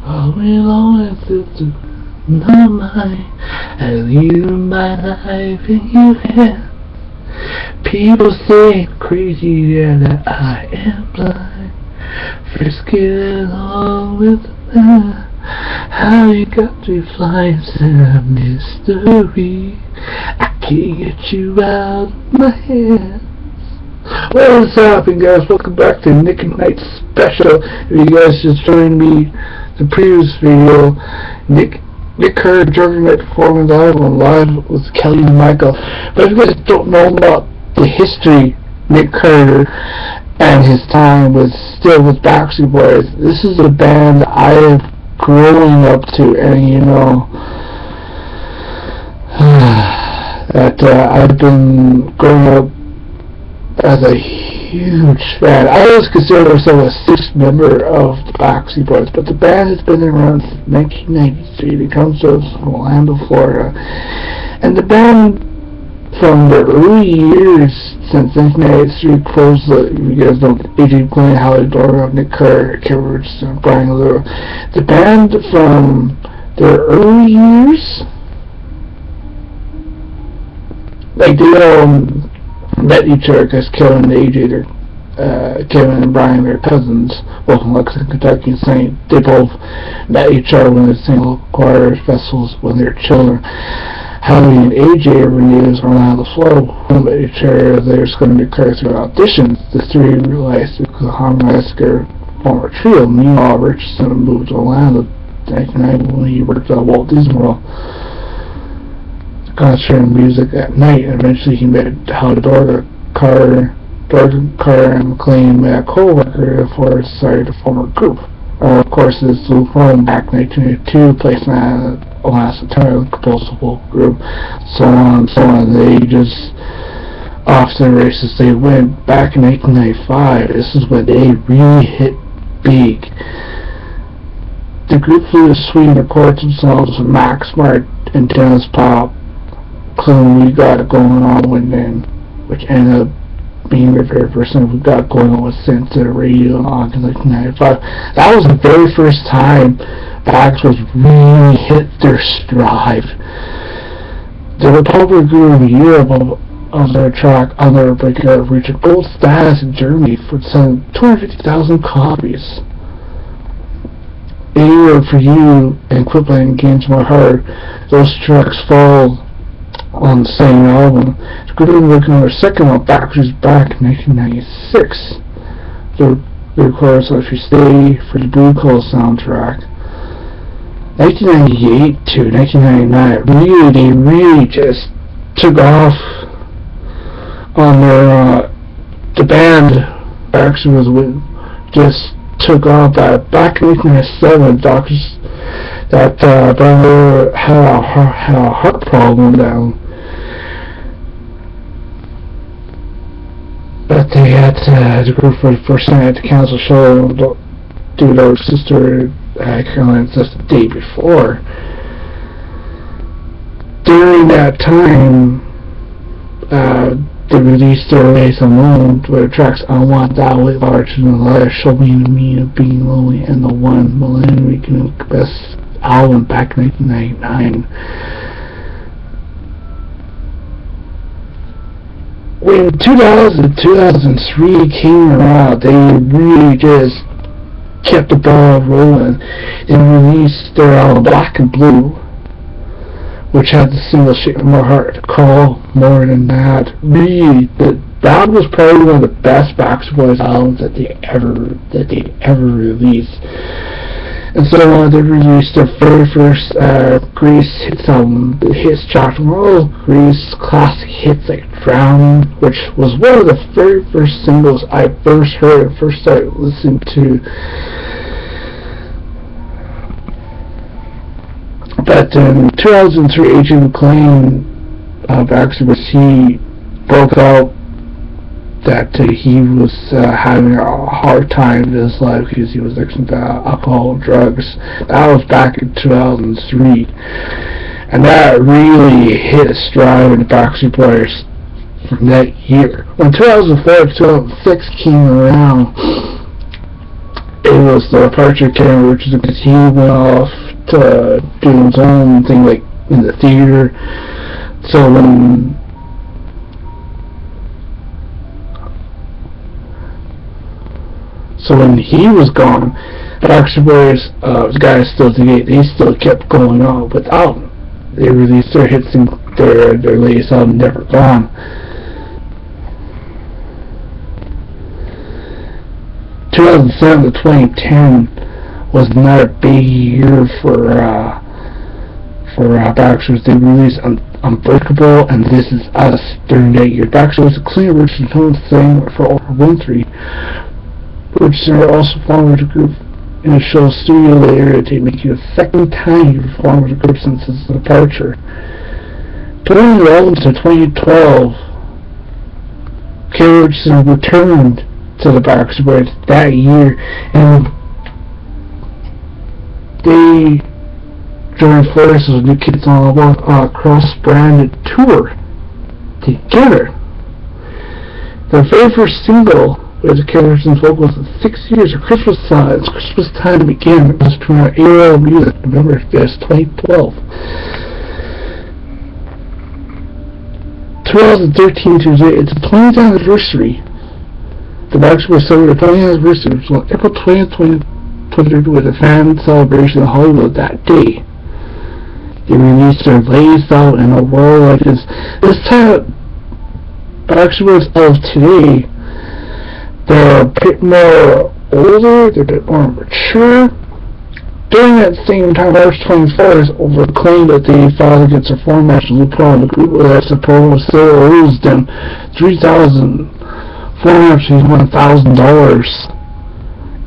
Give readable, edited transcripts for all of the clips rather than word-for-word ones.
All we long to my mind, I lead my life in your hand. People say I'm crazy, yeah, that I am blind. First get along with the man. How you got me flying, said a mystery. I can't get you out of my hands. What's happening, guys? Welcome back to Nick and Night Special. If you guys just joined me the previous video, Nick heard Jordan Night performing live with Kelly and Michael. But if you guys don't know about the history, Nick Carter and his time was still with Backstreet Boys. This is a band I have growing up to, and you know that I've been growing up as a huge fan. I always consider myself a sixth member of the Backstreet Boys, but the band has been around since 1993. It comes to us from Orlando, Florida, and the band from the early years since 1993 closed you guys know AJ McLean, Howie Dora, Nick Carter, Kevin Richardson, Brian Little. The band from their early years, like they all met each other because Kevin and AJ, Kevin and Brian, they're cousins, both from Lexington, Kentucky, and St. They both met each other when they sang local choir festivals when they were children. Howie and AJ every news around the flow when they met each other, they were going to be cursed through auditions. The three realized they could harmonize their former trio. Meanwhile, Richardson moved to Orlando in 1990 when he worked at Walt Disney World, concentrating music at night, and eventually he met Howie Dora, Carter and McLean met a co-worker before he started to form a group. Of course, this Luke Rome back in 1982, placed in last September, the composable group, so on and so on. They just, off to the races they went. Back in 1995, this is when they really hit big. The group flew to Sweden to record themselves with Max Smart and Dennis Pop, including We Got It Going On with them, which ended up being the very first thing we got going on with Sense to the radio in August 1995. That was the very first time Backstreet really hit their stride. The Republic grew in Europe on their track on their breakout, reaching gold status in Germany for selling 250,000 copies. Anywhere for You and Quit Playing Games My Heart, those tracks fall on the same album. The group had been working on their second one, Backstreet's Back, in 1996. They recorded So If You Stay for the Blue Coal soundtrack. 1998 to 1999, they really just took off on their, the band Backstreet was with, just took off. Back in 1997, doctors that Brian had a heart problem now, but they had the group for the first time had to cancel the show due to their sister Caroline's just the day before. During that time, they released their latest album with the tracks I Want That Way, Larger Than Life, Show Me the Meaning of Being Lonely, and the One Millennium Weekend Best Album back in 1999. When 2003 came around, they really just kept the ball rolling and released their album Black and Blue, which had the single Shape My Heart, Call, More Than That. Really, that was probably one of the best Backstreet Boys albums that they'd ever released. And so they released their very first Grease hits album, the hits chart from all Grease classic hits like Drowning, which was one of the very first singles I first heard and first started listening to. But in 2003, AJ McLean, Backstreet Boys, he broke out that he was having a hard time in his life because he was addicted to alcohol and drugs. That was back in 2003, and that really hit a stride in the Backstreet Boys from that year. When 2004 to 2006 came around, it was the departure camera, which is because he went off to do his own thing, like in the theater. So when he was gone, Backstreet Boys, guys still today, they still kept going on without him. They released their hits and their latest album, Never Gone. 2007 to 2010 was not a big year for Backstreet. They released Unbreakable and This Is Us during that year. Backstreet was a clean version of the thing for Oprah Winfrey, which they were also performing with the group in a show studio later. They make it the second time he performed with the group since his departure. 2011 to 2012, Carol Richardson returned to the Backstreet Boys that year, and they joined forces with New Kids on the Block on a cross-branded tour together. Their very first single with Carol Richardson's vocals in 6 years of Christmas song. It's Christmas Time Again. It was from our AOL Music, November 5th, 2012. 2013 Tuesday, it's the 20th anniversary. The Backstreet Boys celebrated the 20th anniversary, which was on April 20th, 2013, with a fan celebration in Hollywood that day. They released their latest album in a world like this. This time, Backstreet Boys of today, they're a bit more older, they're a bit more mature. During that same time, March 24th over claimed that they filed against a foreign national pro in the group that the pro still owes them $3,461,000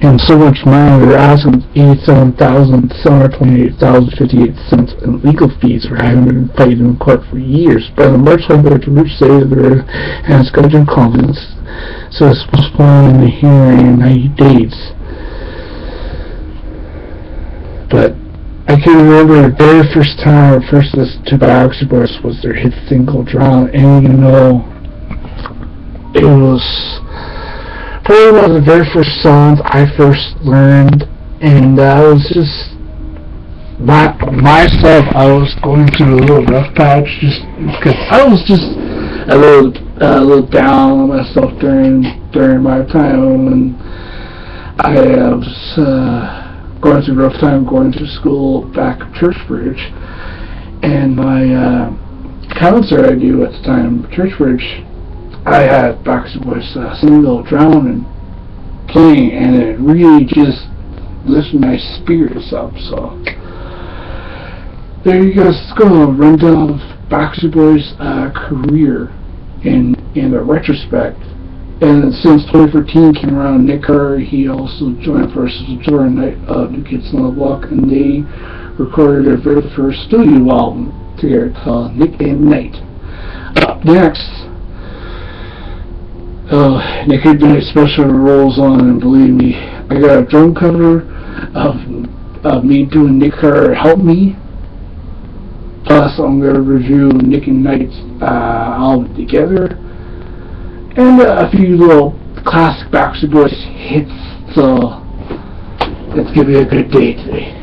and so much money. They're asking $87,728.58 in legal fees for having been paid in court for years. But on March 23rd, the group stated there has scheduled confidence, so it's postponing the hearing in 90 days. But I can remember the very first time I first listened to Backstreet Boys was their hit single Drown, and you know, it was probably one of the very first songs I first learned, and I was just myself. I was going through a little rough patch just because I was just a little down on myself during my time when I was going through a rough time going to school back at Churchbridge, and my concert I do at the time, Churchbridge, I had Backstreet Boys single Drown and playing, and it really just lifted my spirits up. So there you go. Let's go a rundown of Backstreet Boys' career in a retrospect. And since 2013 came around, Nick Carter, he also joined forces with Jordan Knight of New Kids on the Block, and they recorded their very first studio album together called Nick and Knight. Up next, Nick had many special roles on, and believe me, I got a drum cover of me doing Nick Carter Help Me. Plus, I'm going to review Nick and Knight's album together, and a few little classic Backstreet Boys hits, so it's going to be a good day today.